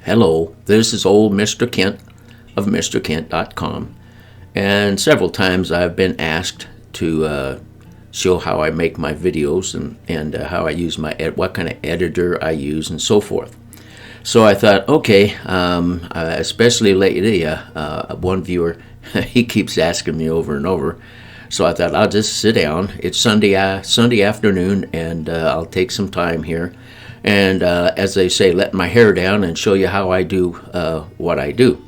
Hello, this is old Mr. Kent of MrKent.com, and several times I've been asked to show how I make my videos and how I use what kind of editor I use and so forth. So I thought, okay, especially lately, one viewer, he keeps asking me over and over. So I thought I'll just sit down. It's Sunday afternoon, and I'll take some time here. And as they say, let my hair down and show you how I do what I do.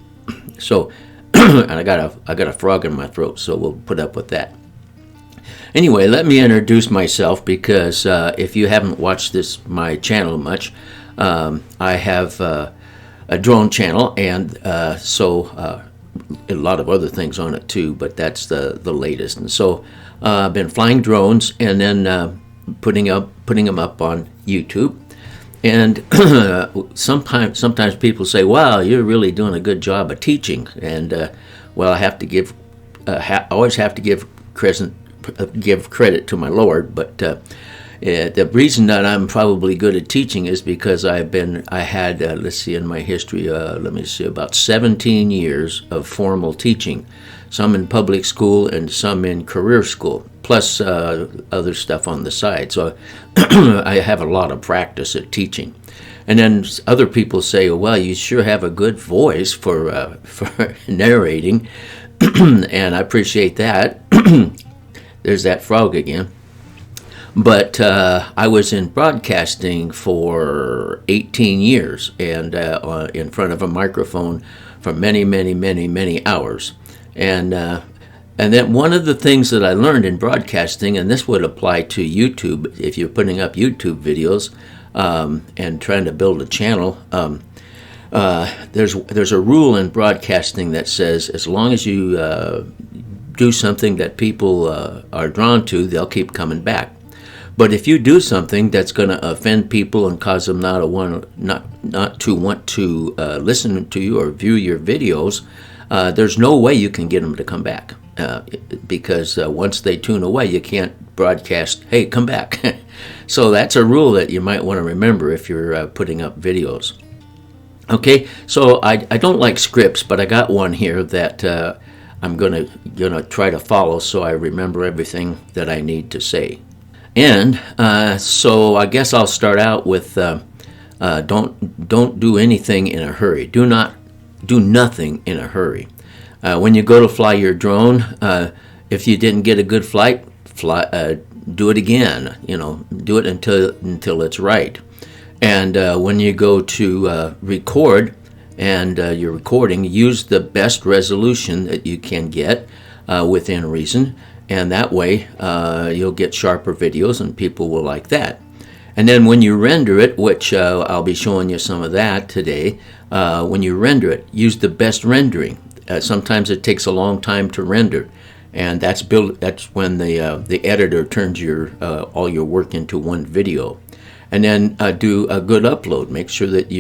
So, and I got a frog in my throat, so we'll put up with that. Anyway, let me introduce myself, because if you haven't watched my channel much, I have a drone channel, and a lot of other things on it too, but that's the latest. And so I've been flying drones and then putting them up on YouTube. And sometimes people say, "Wow, you're really doing a good job of teaching." And well, I have to always have to give credit to my Lord. But the reason that I'm probably good at teaching is because I had let's see, in my history, about 17 years of formal teaching, some in public school and some in career school, plus other stuff on the side. So I have a lot of practice at teaching. And then other people say, "Well, you sure have a good voice for narrating," and I appreciate that. There's that frog again. But I was in broadcasting for 18 years, and in front of a microphone for many, many, many, many hours. And then one of the things that I learned in broadcasting, and this would apply to YouTube if you're putting up YouTube videos and trying to build a channel, there's a rule in broadcasting that says as long as you do something that people are drawn to, they'll keep coming back. But if you do something that's going to offend people and cause them not to want to listen to you or view your videos, there's no way you can get them to come back, because once they tune away, you can't broadcast, "Hey, come back." So that's a rule that you might want to remember if you're putting up videos. Okay, so I don't like scripts, but I got one here that I'm gonna try to follow, so I remember everything that I need to say. And so I guess I'll start out with don't do anything in a hurry. Do nothing in a hurry. When you go to fly your drone, if you didn't get a good flight, do it again. Do it until it's right. And when you go to record and you're recording, use the best resolution that you can get within reason. And that way, you'll get sharper videos, and people will like that. And then when you render it, which I'll be showing you some of that today, when you render it, use the best rendering. Sometimes it takes a long time to render, and that's when the editor turns all your work into one video. And then do a good upload. Make sure that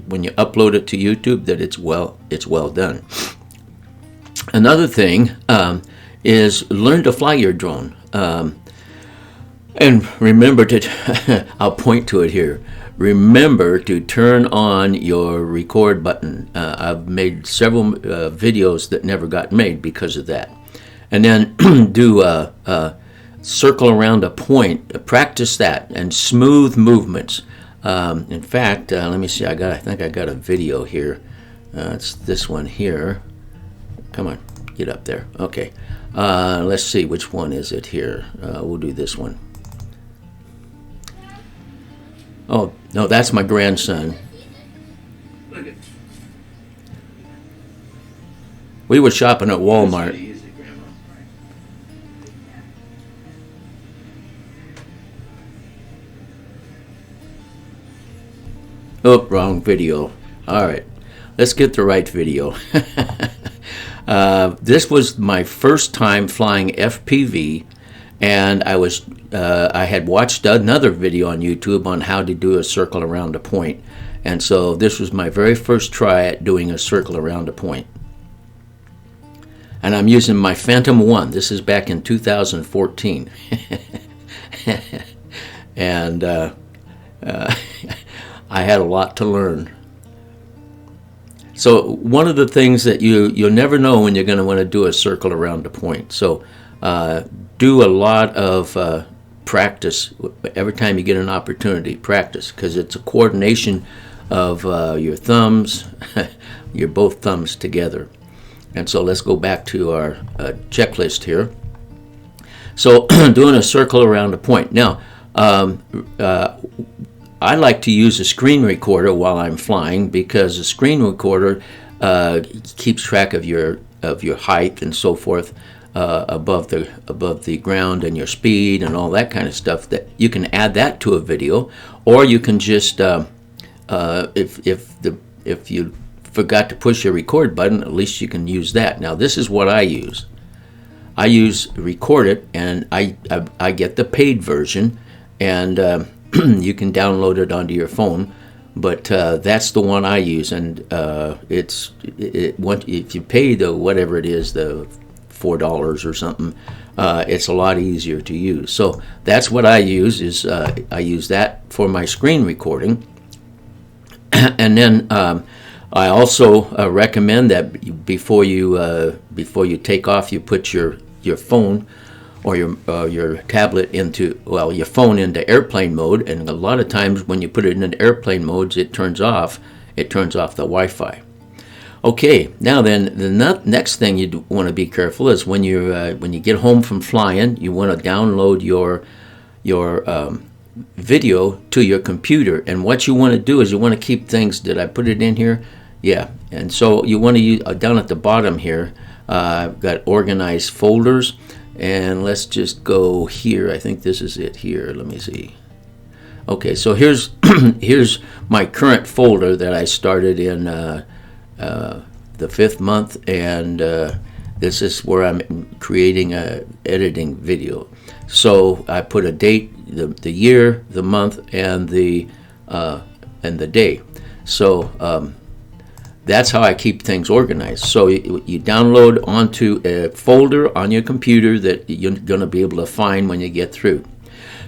when you upload it to YouTube, that it's well done. Another thing is learn to fly your drone. And remember to, I'll point to it here, remember to turn on your record button. I've made several videos that never got made because of that. And then do a circle around a point, practice that, and smooth movements. In fact, let me see, I think I got a video here. It's this one here. Come on, get up there. Okay. Let's see, which one is it here? We'll do this one. Oh, no, that's my grandson. We were shopping at Walmart. Oh, wrong video. All right, let's get the right video. This was my first time flying FPV, and I had watched another video on YouTube on how to do a circle around a point, and so this was my very first try at doing a circle around a point. And I'm using my Phantom 1. This is back in 2014. And I had a lot to learn. So one of the things that you'll never know when you're going to want to do a circle around a point. So do a lot of practice every time you get an opportunity. Practice, because it's a coordination of your thumbs, your both thumbs together. And so let's go back to our checklist here. So doing a circle around a point. Now, I like to use a screen recorder while I'm flying, because a screen recorder keeps track of your height and so forth above the ground, and your speed and all that kind of stuff. That you can add that to a video, or you can just if you forgot to push the record button, at least you can use that. Now this is what I use. I use Record It, and I get the paid version, and you can download it onto your phone. But that's the one I use, and if you pay the whatever it is, the $4 or something, it's a lot easier to use. So that's what I use. Is I use that for my screen recording, and then I also recommend that before you take off, you put your phone or your tablet into, well, your phone into airplane mode. And a lot of times when you put it in airplane modes, it turns off the Wi-Fi. Okay, now then the next thing you want to be careful is when you get home from flying, you want to download your video to your computer. And what you want to do is you want to keep things. Did I put it in here? Yeah. And so you want to use down at the bottom here. I've got organized folders, and let's just go here. I think this is it here. Let me see. Okay, so here's here's my current folder that I started in the 5th month, and this is where I'm creating a editing video. So I put a date, the year, the month, and the day. So that's how I keep things organized. So you download onto a folder on your computer that you're going to be able to find when you get through.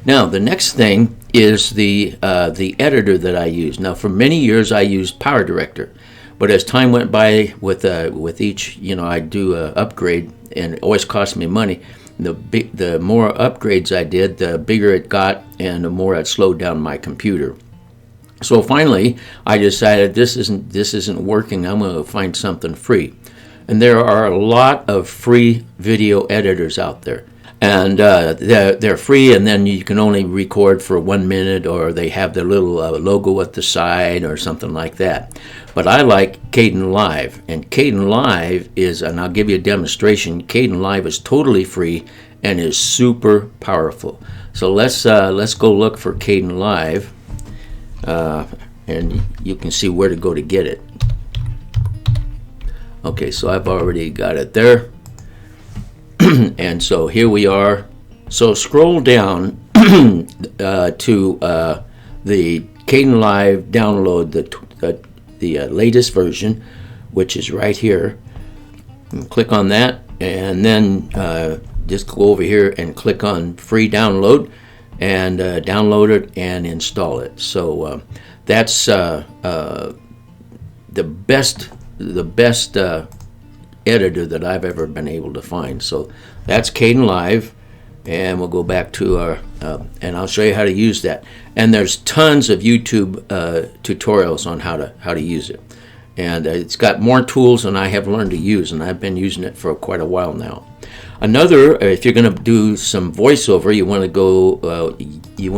Now the next thing is the editor that I use. Now for many years I used Power Director, but as time went by with each, I do a upgrade, and it always cost me money. The more upgrades I did, the bigger it got, and the more it slowed down my computer. So finally, I decided this isn't working. I'm going to find something free, and there are a lot of free video editors out there, and they're free. And then you can only record for 1 minute, or they have their little logo at the side or something like that. But I like Kdenlive, and Kdenlive is, and I'll give you a demonstration. Kdenlive is totally free and is super powerful. So let's go look for Kdenlive. And you can see where to go to get it. Okay, so I've already got it there. And so here we are. So scroll down to the Kdenlive download, the latest version, which is right here. And click on that, and then just go over here and click on free download, and download it and install it. So that's the best editor that I've ever been able to find. So that's Kdenlive, and we'll go back to our and I'll show you how to use that. And there's tons of YouTube tutorials on how to use it, and it's got more tools than I have learned to use, and I've been using it for quite a while now. Another, if you're going to do some voiceover, you want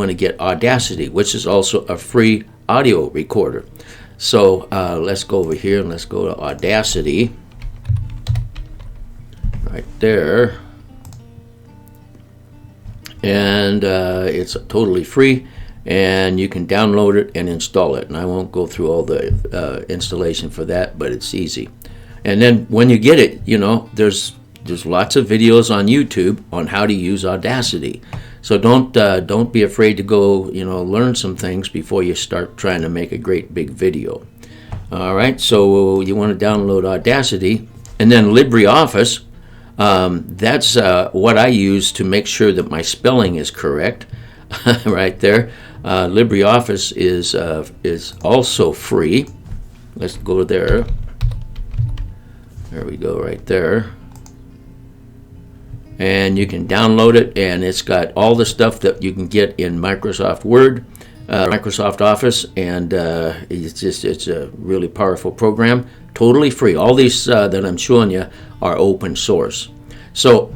to get Audacity, which is also a free audio recorder. So let's go over here and let's go to Audacity. Right there. And it's totally free, and you can download it and install it. And I won't go through all the installation for that, but it's easy. And then when you get it, there's lots of videos on YouTube on how to use Audacity. So don't be afraid to go, learn some things before you start trying to make a great big video. All right, so you want to download Audacity, and then LibreOffice. That's what I use to make sure that my spelling is correct. Right there. LibreOffice is also free. Let's go there. There we go, right there. And you can download it, and it's got all the stuff that you can get in Microsoft Word, Microsoft Office, and it's a really powerful program, totally free. All these that I'm showing you are open source. So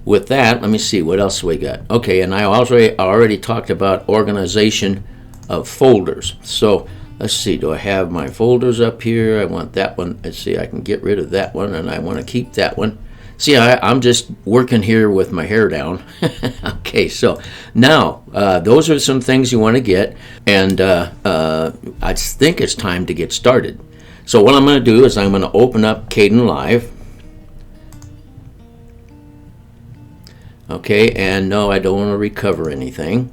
with that, let me see what else we got. Okay, and I already talked about organization of folders. So let's see, do I have my folders up here? I want that one. Let's see, I can get rid of that one, and I want to keep that one. See, I'm just working here with my hair down. Okay, so now those are some things you want to get, and I think it's time to get started. So what I'm going to do is I'm going to open up Kdenlive. Okay, and no, I don't want to recover anything.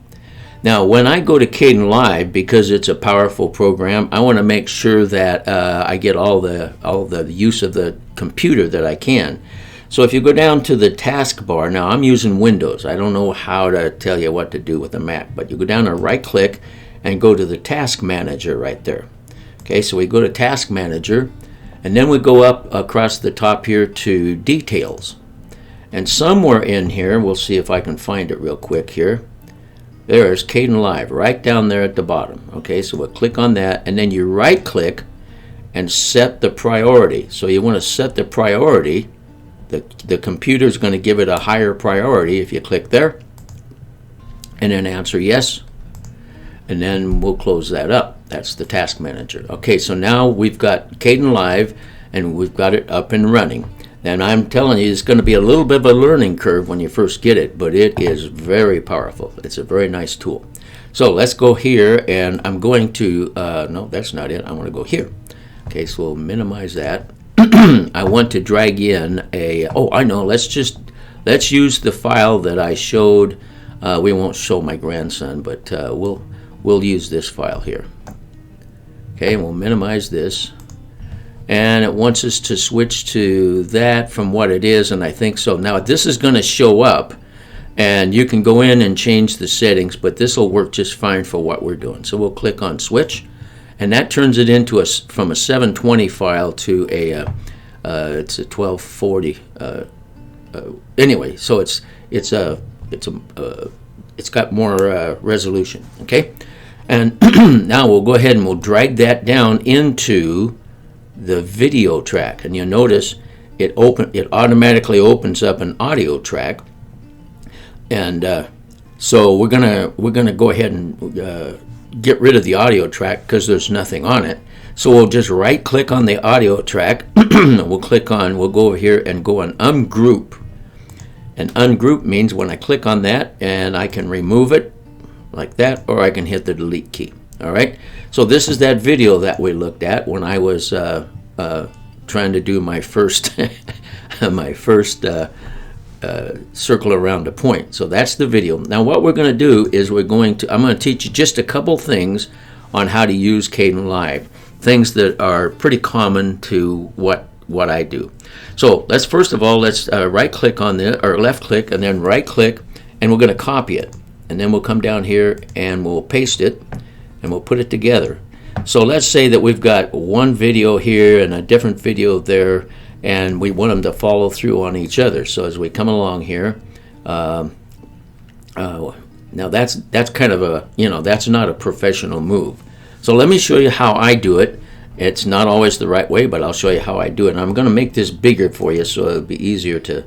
Now, when I go to Kdenlive, because it's a powerful program, I want to make sure that I get all the use of the computer that I can. So if you go down to the taskbar, now I'm using Windows. I don't know how to tell you what to do with a Mac, but you go down and right-click and go to the Task Manager right there. Okay, so we go to Task Manager, and then we go up across the top here to Details. And somewhere in here, we'll see if I can find it real quick here. There's Kdenlive right down there at the bottom. Okay, so we'll click on that, and then you right-click and set the priority. So you want to set the priority. The computer is going to give it a higher priority if you click there, and then answer yes, and then we'll close that up. That's the Task Manager. Okay, so now we've got Kdenlive, and we've got it up and running. And I'm telling you, it's going to be a little bit of a learning curve when you first get it, but it is very powerful. It's a very nice tool. So let's go here, and I'm going to, no, that's not it. I want to go here. Okay, so we'll minimize that. I want to drag in a, oh, I know, let's use the file that I showed. We won't show my grandson, but we'll use this file here. Okay, and we'll minimize this. And it wants us to switch to that from what it is, and I think so. Now this is going to show up, and you can go in and change the settings, but this will work just fine for what we're doing. So we'll click on Switch, and that turns it into from a 720 file to a it's a 1240. Anyway, so it's got more resolution. Okay, and now we'll go ahead and we'll drag that down into the video track, and you'll notice it automatically opens up an audio track, and so we're gonna go ahead and get rid of the audio track because there's nothing on it. So we'll just right click on the audio track. we'll go over here and go on ungroup, and ungroup means when I click on that, and I can remove it like that, or I can hit the delete key. All right, so this is that video that we looked at when I was trying to do my first circle around a point. So that's the video. Now what we're going to do is I'm going to teach you just a couple things on how to use Kdenlive, things that are pretty common to what I do. So let's first of all right click on or left click and then right click, and we're going to copy it, and then we'll come down here and we'll paste it, and we'll put it together. So let's say that we've got one video here and a different video there, and we want them to follow through on each other. So as we come along here, now that's kind of a, that's not a professional move. So let me show you how I do it. It's not always the right way, but I'll show you how I do it. And I'm going to make this bigger for you so it'll be easier to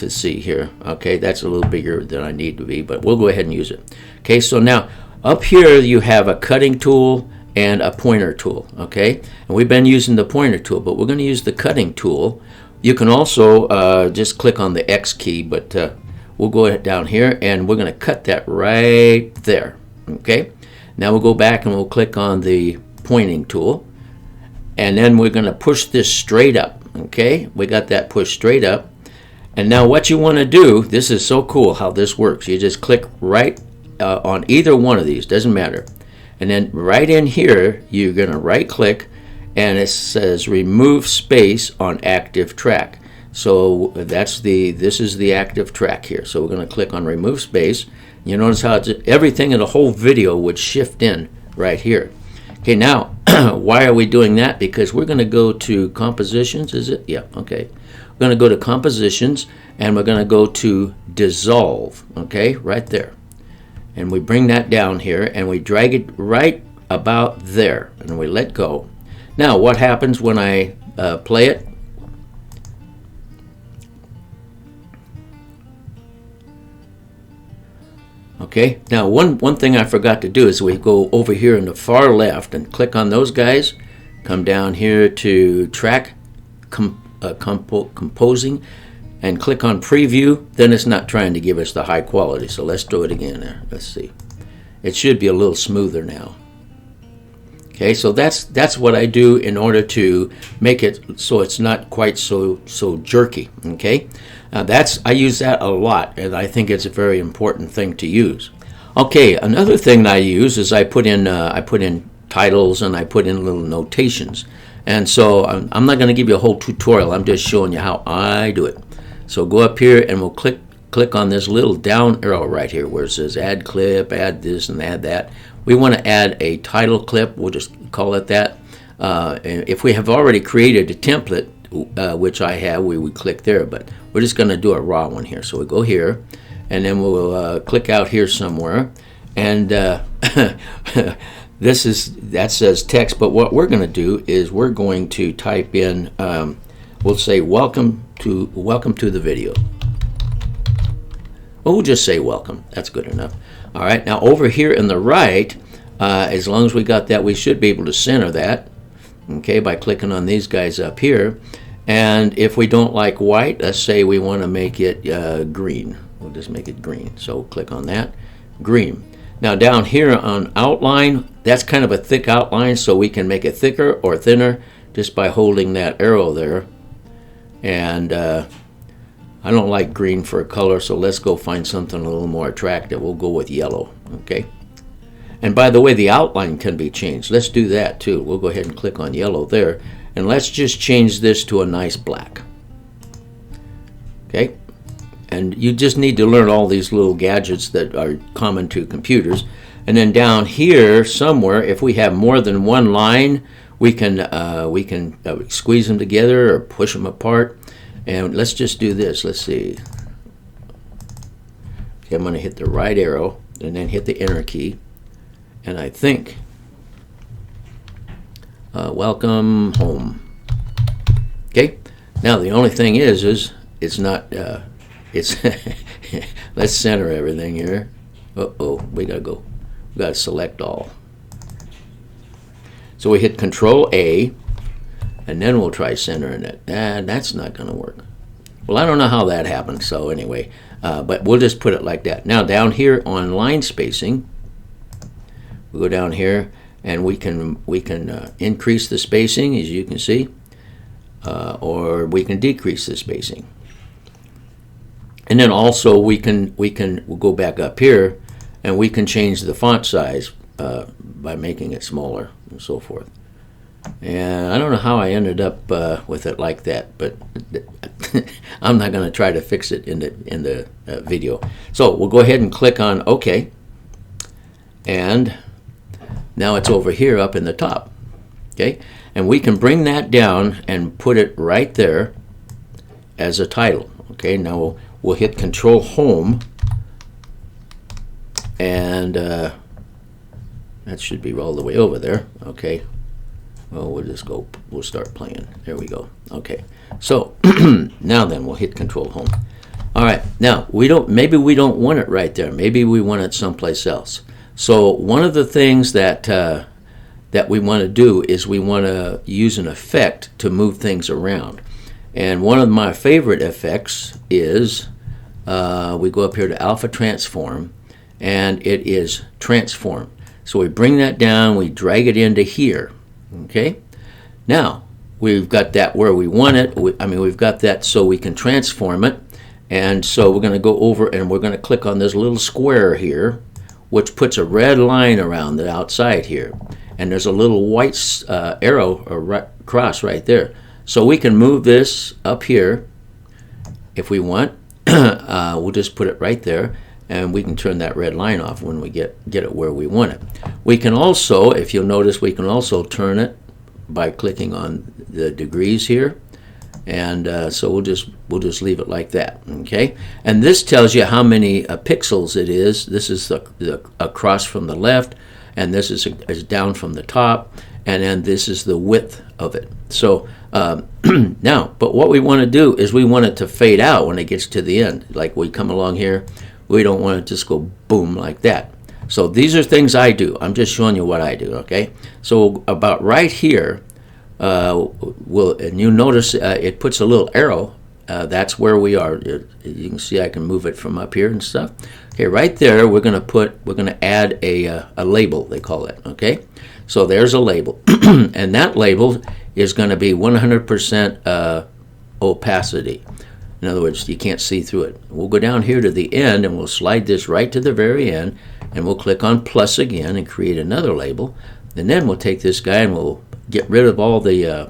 see here. Okay, that's a little bigger than I need to be, but we'll go ahead and use it. Okay, so now up here you have a cutting tool and a pointer tool. Okay, and we've been using the pointer tool, but we're going to use the cutting tool. You can also just click on the X key, but we'll go ahead down here and we're going to cut that right there. Okay, now we'll go back and we'll click on the pointing tool, and then we're going to push this straight up. Okay, we got that pushed straight up. And now what you want to do, this is so cool how this works. You just click right on either one of these, doesn't matter. And then right in here, you're going to right click, and it says remove space on active track. So this is the active track here. So we're going to click on remove space. You notice how everything in the whole video would shift in right here. Okay, now Why are we doing that? Because we're going to go to compositions, is it? Yeah, okay. We're going to go to compositions, and we're going to go to dissolve, okay, right there. And we bring that down here, and we drag it right about there, and we let go. Now, what happens when I play it? Okay, now one thing I forgot to do is we go over here in the far left and click on those guys, come down here to track composing, and click on preview. Then it's not trying to give us the high quality, so let's do it again there. Let's see. It should be a little smoother now. Okay, so that's what I do in order to make it so it's not quite so jerky. Okay, I use that a lot, and I think it's a very important thing to use. Okay, another thing that I use is I put in titles, and I put in little notations. And so I'm not going to give you a whole tutorial. I'm just showing you how I do it. So go up here, and we'll click on this little down arrow right here where it says add clip, add this and add that. We want to add a title clip. We'll just call it that. If we have already created a template, which I have, we would click there, but we're just going to do a raw one here. So we go here, and then we'll click out here somewhere, and that says text. But what we're going to do is we're going to type in, we'll say welcome to the video. Well, we'll just say welcome. That's good enough. All right, now over here in the right, as long as we got that, we should be able to center that, okay, by clicking on these guys up here. And if we don't like white, let's say we want to make it green. We'll just make it green. So click on that, green. Now down here on outline, that's kind of a thick outline, so we can make it thicker or thinner just by holding that arrow there. And I don't like green for a color, so let's go find something a little more attractive. We'll go with yellow, okay? And by the way, the outline can be changed. Let's do that too. We'll go ahead and click on yellow there, and let's just change this to a nice black. Okay? And you just need to learn all these little gadgets that are common to computers. And then down here somewhere, if we have more than one line, we can squeeze them together or push them apart. And let's just do this. Let's see. Okay, I'm going to hit the right arrow and then hit the enter key. And I think welcome home. Okay. Now the only thing is it's not. Let's center everything here. We gotta go. We gotta select all. So we hit Control A. And then we'll try centering it. That's not going to work. Well, I don't know how that happened. So anyway, but we'll just put it like that. Now down here on line spacing, we go down here, and we can increase the spacing, as you can see, or we can decrease the spacing. And then also we'll go back up here, and we can change the font size by making it smaller and so forth. And I don't know how I ended up with it like that, but I'm not going to try to fix it in the video. So we'll go ahead and click on OK, and now it's over here up in the top. Okay, and we can bring that down and put it right there as a title. Okay, now we'll hit Control Home, and that should be all the way over there. Okay. Well, we'll start playing. There we go. Okay. So now then we'll hit Control Home. All right. Now maybe we don't want it right there. Maybe we want it someplace else. So one of the things that we want to do is we want to use an effect to move things around. And one of my favorite effects is we go up here to Alpha Transform, and it is Transform. So we bring that down, we drag it into here. Okay, now we've got that where we want it. We've got that so we can transform it. And so we're going to go over and we're going to click on this little square here, which puts a red line around the outside here. And there's a little white arrow or cross right there. So we can move this up here if we want. We'll just put it right there. and we can turn that red line off when we get it where we want it. We can also, if you'll notice, we can also turn it by clicking on the degrees here, and so we'll just leave it like that. Okay, and this tells you how many pixels it is. This is the across from the left, and this is down from the top, and then this is the width of it. So now, but what we want to do is we want it to fade out when it gets to the end. Like we come along here, we don't want it to just go boom like that. So these are things I do. I'm just showing you what I do, okay? So about right here, and you notice it puts a little arrow. That's where we are. You can see I can move it from up here and stuff. Okay, right there, we're gonna add a label, they call it, okay? So there's a label, and that label is gonna be 100% opacity. In other words, you can't see through it. We'll go down here to the end, and we'll slide this right to the very end, and we'll click on plus again and create another label. And then we'll take this guy and we'll get rid of all the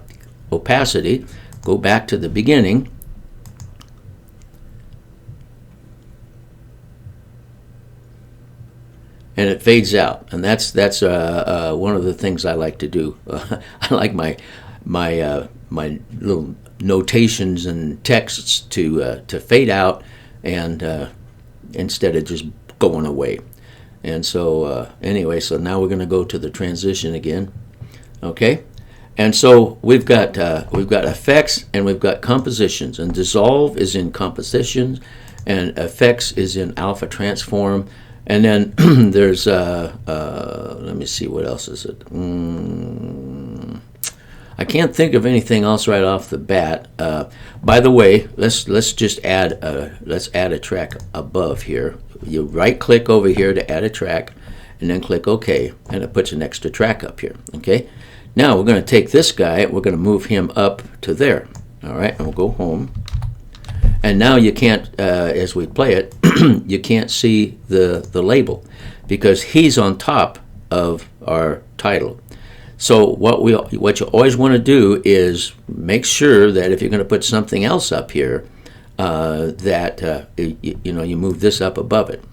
opacity, go back to the beginning, and it fades out. And that's one of the things I like to do. I like my little notations and texts to fade out, and instead of just going away. And so anyway, so now we're going to go to the transition again, okay? And so we've got effects and we've got compositions, and dissolve is in compositions, and effects is in alpha transform, and then there's let me see, what else is it? I can't think of anything else right off the bat. By the way, let's just add a track above here. You right click over here to add a track, and then click OK, and it puts an extra track up here. Okay. Now we're going to take this guy. We're going to move him up to there. All right, and we'll go home. And now you can't, as we play it, you can't see the label because he's on top of our title. So what you always want to do is make sure that if you're going to put something else up here, that you move this up above it.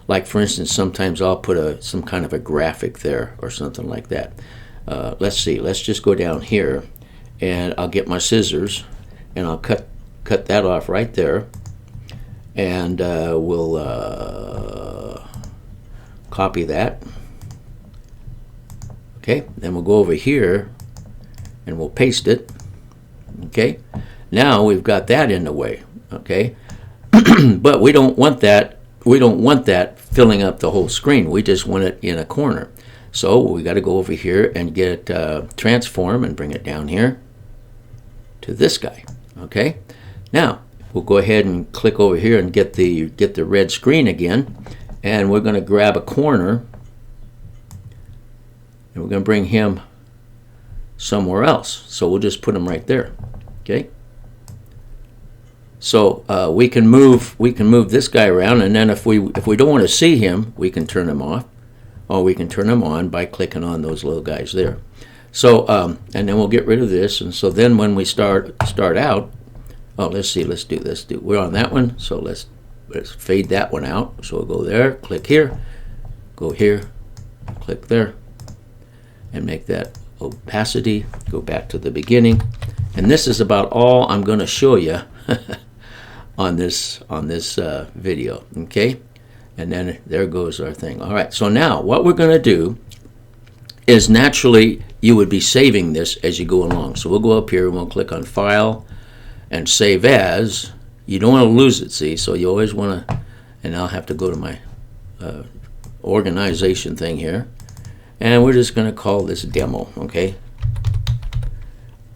Like for instance, sometimes I'll put some kind of a graphic there or something like that. Let's see. Let's just go down here, and I'll get my scissors, and I'll cut that off right there, and we'll copy that. Okay, then we'll go over here and we'll paste it. Okay, now we've got that in the way. Okay, but we don't want that. We don't want that filling up the whole screen. We just want it in a corner. So we got to go over here and get transform and bring it down here to this guy. Okay, now we'll go ahead and click over here and get the red screen again, and we're going to grab a corner. And we're going to bring him somewhere else. So we'll just put him right there. Okay. So we can move this guy around, and then if we don't want to see him, we can turn him off, or we can turn him on by clicking on those little guys there. So and then we'll get rid of this. And so then when we start out, let's see, we're on that one. So let's fade that one out. So we'll go there, click here, go here, click there, and make that opacity, go back to the beginning. And this is about all I'm going to show you on this video, okay? And then there goes our thing. All right, so now what we're going to do is, naturally you would be saving this as you go along. So we'll go up here and we'll click on File and Save As. You don't want to lose it, see? So you always want to, and I'll have to go to my organization thing here. And we're just going to call this demo, okay?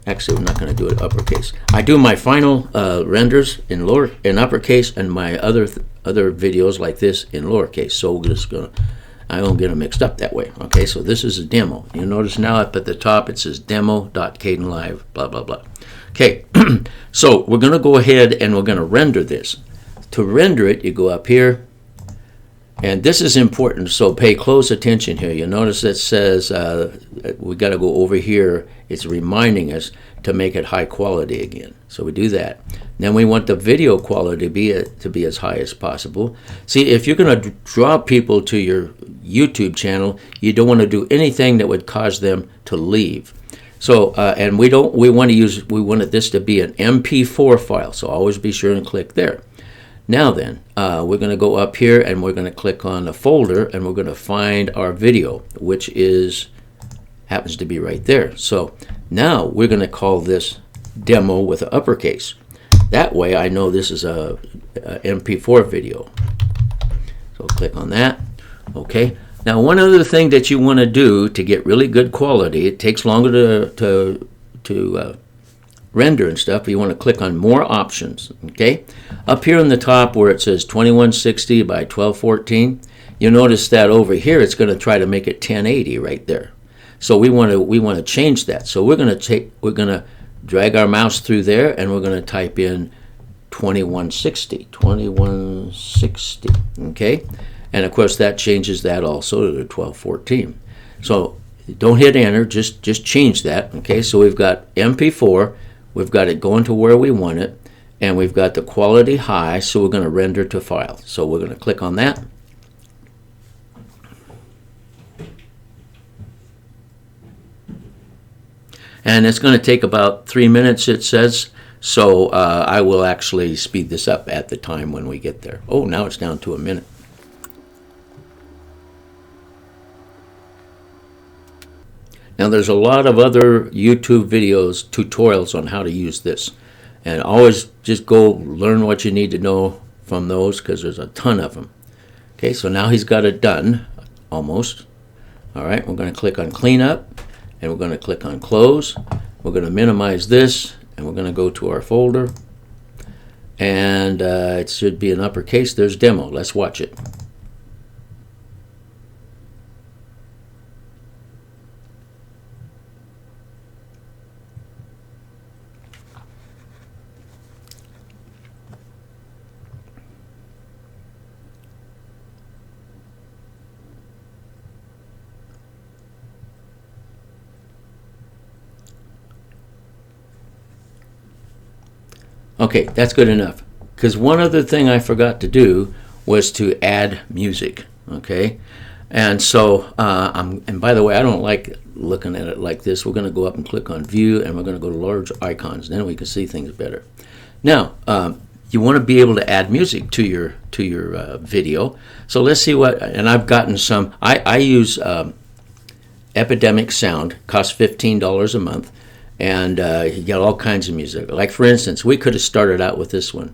Actually, we're not going to do it uppercase. I do my final renders in uppercase, and my other videos like this in lowercase. So we're just going to, I don't get them mixed up that way. Okay, so this is a demo. You notice now up at the top it says demo.Kdenlive, blah, blah, blah. Okay, so we're going to go ahead and we're going to render this. To render it, you go up here, And this is important, so pay close attention here. You'll notice it says we got to go over here. It's reminding us to make it high quality again. So we do that. Then we want the video quality to be as high as possible. See, if you're going to draw people to your YouTube channel, you don't want to do anything that would cause them to leave. So, and we wanted this to be an MP4 file. So always be sure and click there. Now then, we're going to go up here and we're going to click on the folder and we're going to find our video, which happens to be right there. So now we're going to call this demo with an uppercase. That way I know this is a MP4 video. So click on that. Okay. Now one other thing that you want to do to get really good quality, it takes longer to render and stuff, but you want to click on more options. Okay, up here on the top where it says 2160 by 1214, you'll notice that over here it's going to try to make it 1080 right there. So we want to change that. So we're going to drag our mouse through there and we're going to type in 2160. Okay, and of course that changes that also to 1214. So don't hit enter, just change that. Okay, so we've got MP4. We've got it going to where we want it, and we've got the quality high, so we're going to render to file. So we're going to click on that. And it's going to take about 3 minutes, it says, so I will actually speed this up at the time when we get there. Oh, now it's down to a minute. Now there's a lot of other YouTube videos, tutorials on how to use this. And always just go learn what you need to know from those because there's a ton of them. Okay, so now he's got it done, almost. All right, we're going to click on cleanup and we're going to click on close. We're going to minimize this and we're going to go to our folder. And it should be in uppercase. There's demo. Let's watch it. Okay, that's good enough. Because one other thing I forgot to do was to add music. Okay, and so and by the way, I don't like looking at it like this. We're going to go up and click on View, and we're going to go to Large Icons. Then we can see things better. Now, you want to be able to add music to your video. So let's see what. And I've gotten some. I use Epidemic Sound. Costs $15 a month. And you get all kinds of music. Like for instance, we could have started out with this one.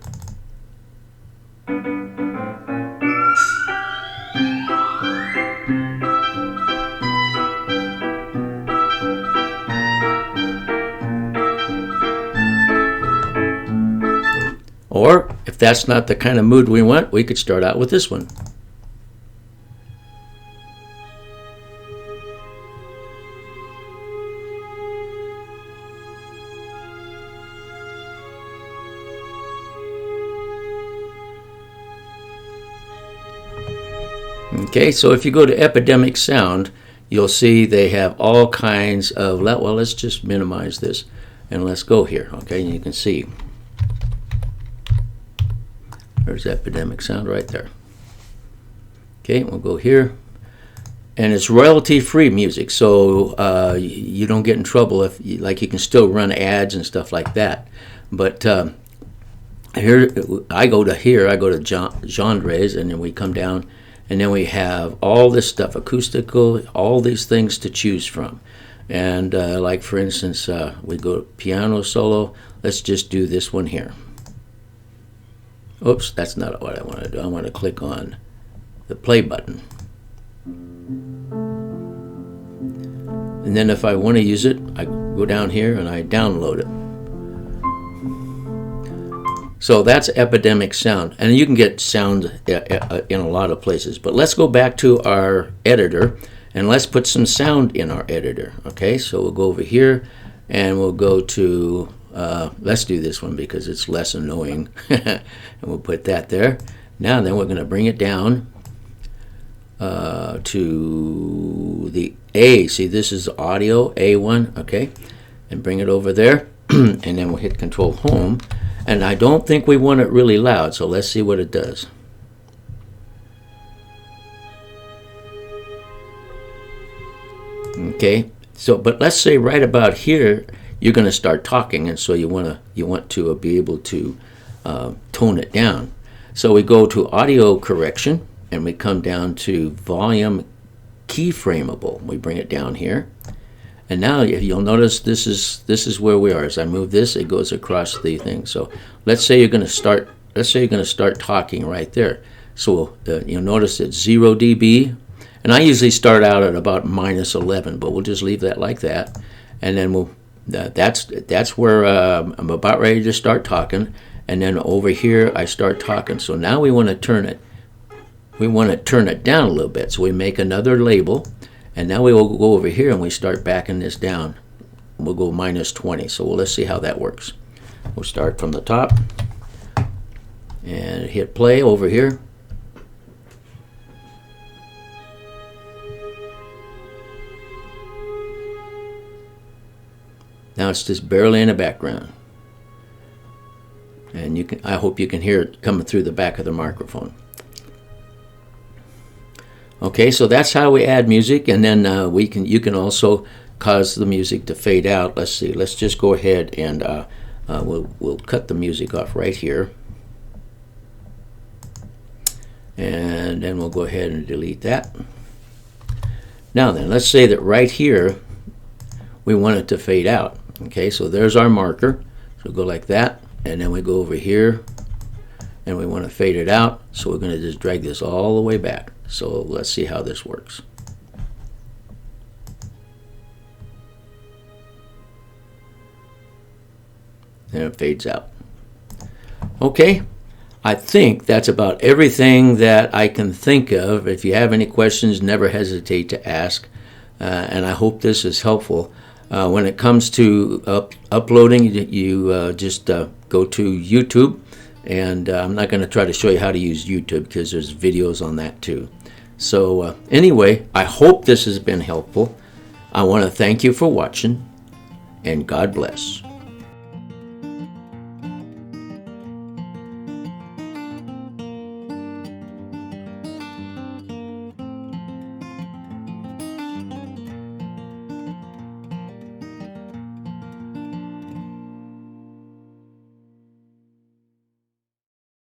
Or if that's not the kind of mood we want, we could start out with this one. Okay, so if you go to Epidemic Sound, you'll see they have all kinds of, well, let's just minimize this and let's go here. Okay, and you can see there's Epidemic Sound right there. Okay, we'll go here, and it's royalty-free music, so you don't get in trouble if, you can still run ads and stuff like that. But here, I go to genres, and then we come down. And then we have all this stuff, acoustical, all these things to choose from. And like for instance, we go piano solo. Let's just do this one here. Oops, that's not what I want to do. I want to click on the play button. And then if I want to use it, I go down here and I download it. So that's Epidemic Sound, and you can get sound in a lot of places. But let's go back to our editor, and let's put some sound in our editor. Okay, so we'll go over here, and we'll go to, let's do this one because it's less annoying. And we'll put that there. Now then we're going to bring it down, to the A. See, this is audio, A1, okay? And bring it over there, and then we'll hit Control Home. And I don't think we want it really loud, so let's see what it does. Okay, so but let's say right about here you're going to start talking, and so you want to be able to tone it down. So we go to audio correction, and we come down to volume keyframeable. We bring it down here, and now you'll notice this is where we are. As I move this, it goes across the thing. So let's say you're going to start talking right there. So you'll notice it's 0 dB. And I usually start out at about -11, but we'll just leave that like that. And then that's where I'm about ready to start talking. And then over here I start talking. So now we want to turn it down a little bit. So we make another label, and now we will go over here and we start backing this down. We'll go -20. So let's see how that works. We'll start from the top and hit play over here. Now it's just barely in the background. And I hope you can hear it coming through the back of the microphone. Okay, so that's how we add music, and then you can also cause the music to fade out. Let's see. Let's just go ahead and we'll cut the music off right here. And then we'll go ahead and delete that. Now then, let's say that right here we want it to fade out. Okay, so there's our marker. So go like that, and then we go over here, and we want to fade it out. So we're going to just drag this all the way back. So let's see how this works. And it fades out. Okay, I think that's about everything that I can think of. If you have any questions, never hesitate to ask. And I hope this is helpful. When it comes to uploading, you just go to YouTube, and I'm not going to try to show you how to use YouTube because there's videos on that too. So anyway, I hope this has been helpful. I want to thank you for watching, and God bless.